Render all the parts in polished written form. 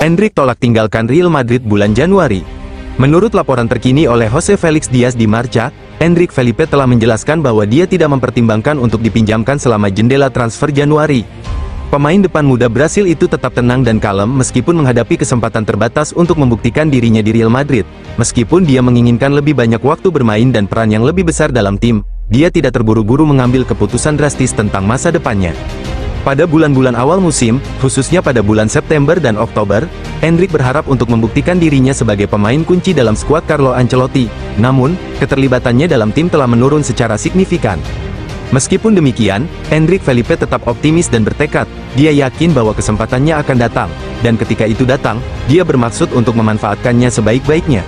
Endrick tolak tinggalkan Real Madrid bulan Januari. Menurut laporan terkini oleh Jose Felix Diaz di Marca, Endrick Felipe telah menjelaskan bahwa dia tidak mempertimbangkan untuk dipinjamkan selama jendela transfer Januari. Pemain depan muda Brasil itu tetap tenang dan kalem meskipun menghadapi kesempatan terbatas untuk membuktikan dirinya di Real Madrid. Meskipun dia menginginkan lebih banyak waktu bermain dan peran yang lebih besar dalam tim, dia tidak terburu-buru mengambil keputusan drastis tentang masa depannya. Pada bulan-bulan awal musim, khususnya pada bulan September dan Oktober, Endrick berharap untuk membuktikan dirinya sebagai pemain kunci dalam skuad Carlo Ancelotti. Namun, keterlibatannya dalam tim telah menurun secara signifikan. Meskipun demikian, Endrick Felipe tetap optimis dan bertekad. Dia yakin bahwa kesempatannya akan datang, dan ketika itu datang, dia bermaksud untuk memanfaatkannya sebaik-baiknya.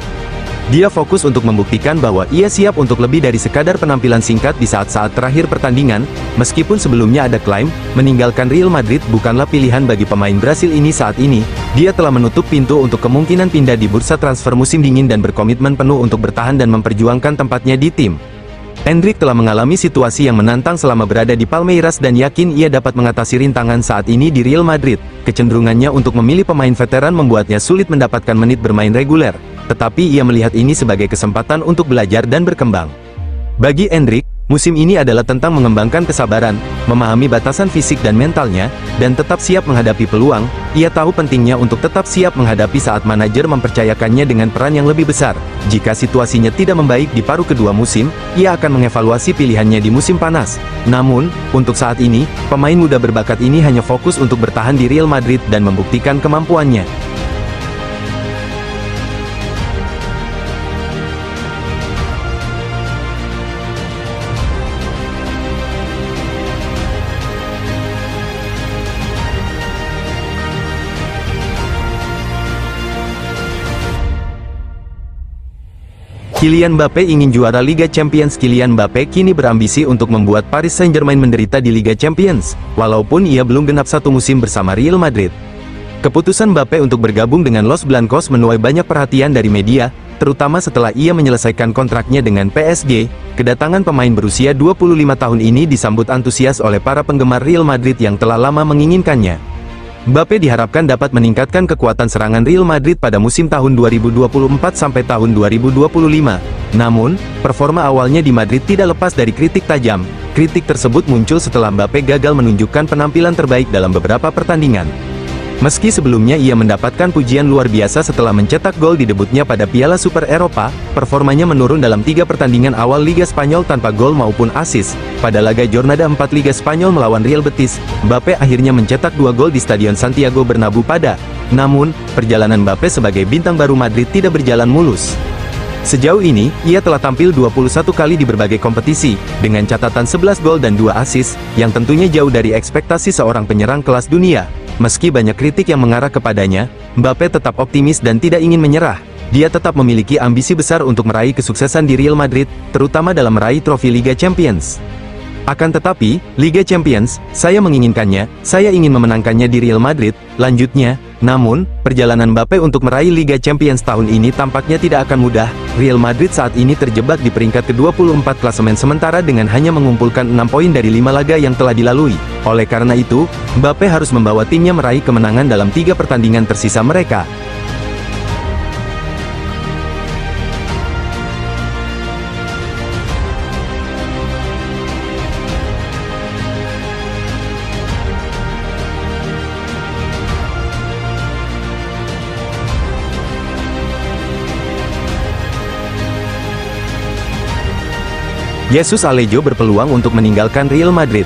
Dia fokus untuk membuktikan bahwa ia siap untuk lebih dari sekadar penampilan singkat di saat-saat terakhir pertandingan, meskipun sebelumnya ada klaim, meninggalkan Real Madrid bukanlah pilihan bagi pemain Brasil ini saat ini. Dia telah menutup pintu untuk kemungkinan pindah di bursa transfer musim dingin dan berkomitmen penuh untuk bertahan dan memperjuangkan tempatnya di tim. Endrick telah mengalami situasi yang menantang selama berada di Palmeiras dan yakin ia dapat mengatasi rintangan saat ini di Real Madrid. Kecenderungannya untuk memilih pemain veteran membuatnya sulit mendapatkan menit bermain reguler, tetapi ia melihat ini sebagai kesempatan untuk belajar dan berkembang. Bagi Endrick, musim ini adalah tentang mengembangkan kesabaran, memahami batasan fisik dan mentalnya, dan tetap siap menghadapi peluang. Ia tahu pentingnya untuk tetap siap menghadapi saat manajer mempercayakannya dengan peran yang lebih besar. Jika situasinya tidak membaik di paruh kedua musim, ia akan mengevaluasi pilihannya di musim panas. Namun, untuk saat ini, pemain muda berbakat ini hanya fokus untuk bertahan di Real Madrid dan membuktikan kemampuannya. Kylian Mbappe ingin juara Liga Champions. Kylian Mbappe kini berambisi untuk membuat Paris Saint-Germain menderita di Liga Champions, walaupun ia belum genap satu musim bersama Real Madrid. Keputusan Mbappe untuk bergabung dengan Los Blancos menuai banyak perhatian dari media, terutama setelah ia menyelesaikan kontraknya dengan PSG. Kedatangan pemain berusia 25 tahun ini disambut antusias oleh para penggemar Real Madrid yang telah lama menginginkannya. Mbappe diharapkan dapat meningkatkan kekuatan serangan Real Madrid pada musim tahun 2024 sampai tahun 2025. Namun, performa awalnya di Madrid tidak lepas dari kritik tajam. Kritik tersebut muncul setelah Mbappe gagal menunjukkan penampilan terbaik dalam beberapa pertandingan. Meski sebelumnya ia mendapatkan pujian luar biasa setelah mencetak gol di debutnya pada Piala Super Eropa, performanya menurun dalam 3 pertandingan awal Liga Spanyol tanpa gol maupun assist. Pada laga Jornada 4 Liga Spanyol melawan Real Betis, Mbappe akhirnya mencetak 2 gol di Stadion Santiago Bernabeu namun, perjalanan Mbappe sebagai bintang baru Madrid tidak berjalan mulus. Sejauh ini, ia telah tampil 21 kali di berbagai kompetisi, dengan catatan 11 gol dan 2 assist, yang tentunya jauh dari ekspektasi seorang penyerang kelas dunia. Meski banyak kritik yang mengarah kepadanya, Mbappe tetap optimis dan tidak ingin menyerah. Dia tetap memiliki ambisi besar untuk meraih kesuksesan di Real Madrid, terutama dalam meraih trofi Liga Champions. Akan tetapi, Liga Champions, saya menginginkannya, saya ingin memenangkannya di Real Madrid, lanjutnya. Namun, perjalanan Mbappe untuk meraih Liga Champions tahun ini tampaknya tidak akan mudah. Real Madrid saat ini terjebak di peringkat ke-24 klasemen sementara dengan hanya mengumpulkan 6 poin dari 5 laga yang telah dilalui. Oleh karena itu, Mbappe harus membawa timnya meraih kemenangan dalam 3 pertandingan tersisa mereka. Jesus Alejo berpeluang untuk meninggalkan Real Madrid.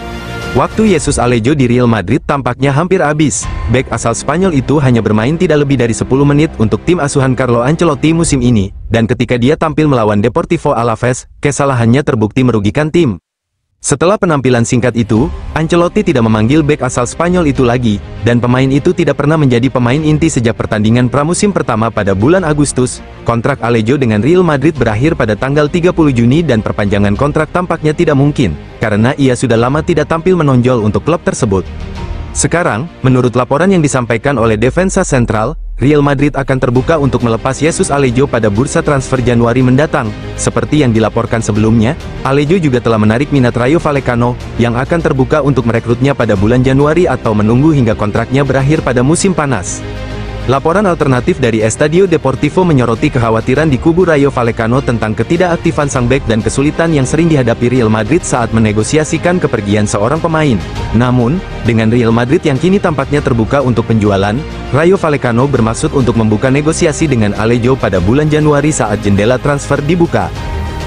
Waktu Jesus Alejo di Real Madrid tampaknya hampir habis. Bek asal Spanyol itu hanya bermain tidak lebih dari 10 menit untuk tim asuhan Carlo Ancelotti musim ini, dan ketika dia tampil melawan Deportivo Alaves, kesalahannya terbukti merugikan tim. Setelah penampilan singkat itu, Ancelotti tidak memanggil bek asal Spanyol itu lagi, dan pemain itu tidak pernah menjadi pemain inti sejak pertandingan pramusim pertama pada bulan Agustus. Kontrak Alejo dengan Real Madrid berakhir pada tanggal 30 Juni dan perpanjangan kontrak tampaknya tidak mungkin, karena ia sudah lama tidak tampil menonjol untuk klub tersebut. Sekarang, menurut laporan yang disampaikan oleh Defensa Central, Real Madrid akan terbuka untuk melepas Jesus Alejo pada bursa transfer Januari mendatang. Seperti yang dilaporkan sebelumnya, Alejo juga telah menarik minat Rayo Vallecano, yang akan terbuka untuk merekrutnya pada bulan Januari atau menunggu hingga kontraknya berakhir pada musim panas. Laporan alternatif dari Estadio Deportivo menyoroti kekhawatiran di kubu Rayo Vallecano tentang ketidakaktifan sang bek dan kesulitan yang sering dihadapi Real Madrid saat menegosiasikan kepergian seorang pemain. Namun, dengan Real Madrid yang kini tampaknya terbuka untuk penjualan, Rayo Vallecano bermaksud untuk membuka negosiasi dengan Alejo pada bulan Januari saat jendela transfer dibuka.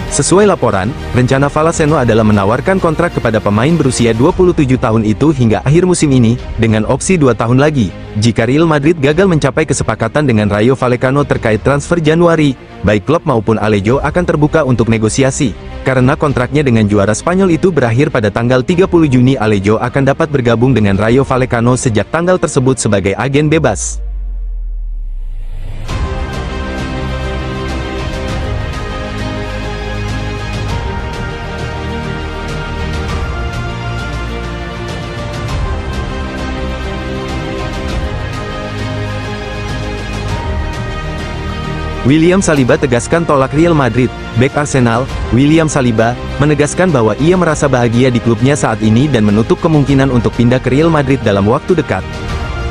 Sesuai laporan, rencana Vallecano adalah menawarkan kontrak kepada pemain berusia 27 tahun itu hingga akhir musim ini, dengan opsi 2 tahun lagi. Jika Real Madrid gagal mencapai kesepakatan dengan Rayo Vallecano terkait transfer Januari, baik klub maupun Alejo akan terbuka untuk negosiasi. Karena kontraknya dengan juara Spanyol itu berakhir pada tanggal 30 Juni, Alejo akan dapat bergabung dengan Rayo Vallecano sejak tanggal tersebut sebagai agen bebas. William Saliba tegaskan tolak Real Madrid. Bek Arsenal, William Saliba, menegaskan bahwa ia merasa bahagia di klubnya saat ini dan menutup kemungkinan untuk pindah ke Real Madrid dalam waktu dekat.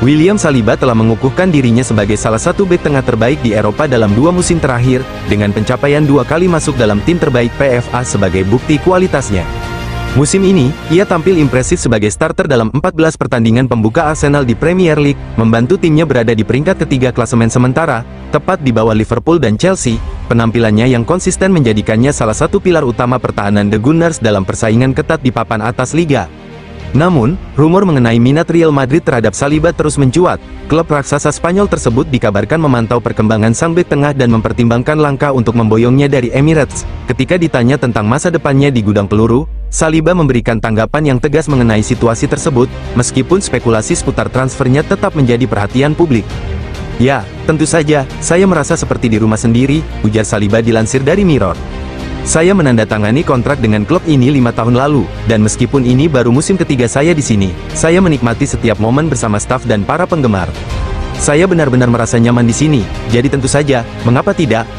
William Saliba telah mengukuhkan dirinya sebagai salah satu bek tengah terbaik di Eropa dalam 2 musim terakhir, dengan pencapaian 2 kali masuk dalam tim terbaik PFA sebagai bukti kualitasnya. Musim ini, ia tampil impresif sebagai starter dalam 14 pertandingan pembuka Arsenal di Premier League, membantu timnya berada di peringkat ketiga klasemen sementara, tepat di bawah Liverpool dan Chelsea. Penampilannya yang konsisten menjadikannya salah satu pilar utama pertahanan The Gunners dalam persaingan ketat di papan atas liga. Namun, rumor mengenai minat Real Madrid terhadap Saliba terus mencuat. Klub raksasa Spanyol tersebut dikabarkan memantau perkembangan sang bek tengah dan mempertimbangkan langkah untuk memboyongnya dari Emirates. Ketika ditanya tentang masa depannya di gudang peluru, Saliba memberikan tanggapan yang tegas mengenai situasi tersebut, meskipun spekulasi seputar transfernya tetap menjadi perhatian publik. "Ya, tentu saja, saya merasa seperti di rumah sendiri," ujar Saliba dilansir dari Mirror. "Saya menandatangani kontrak dengan klub ini 5 tahun lalu, dan meskipun ini baru musim ketiga saya di sini, saya menikmati setiap momen bersama staf dan para penggemar. Saya benar-benar merasa nyaman di sini, jadi tentu saja, mengapa tidak?"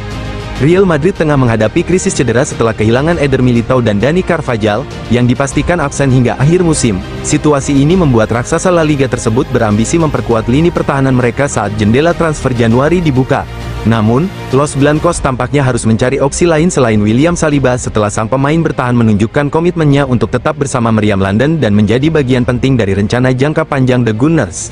Real Madrid tengah menghadapi krisis cedera setelah kehilangan Eder Militao dan Dani Carvajal, yang dipastikan absen hingga akhir musim. Situasi ini membuat raksasa La Liga tersebut berambisi memperkuat lini pertahanan mereka saat jendela transfer Januari dibuka. Namun, Los Blancos tampaknya harus mencari opsi lain selain William Saliba setelah sang pemain bertahan menunjukkan komitmennya untuk tetap bersama Meriam London dan menjadi bagian penting dari rencana jangka panjang The Gunners.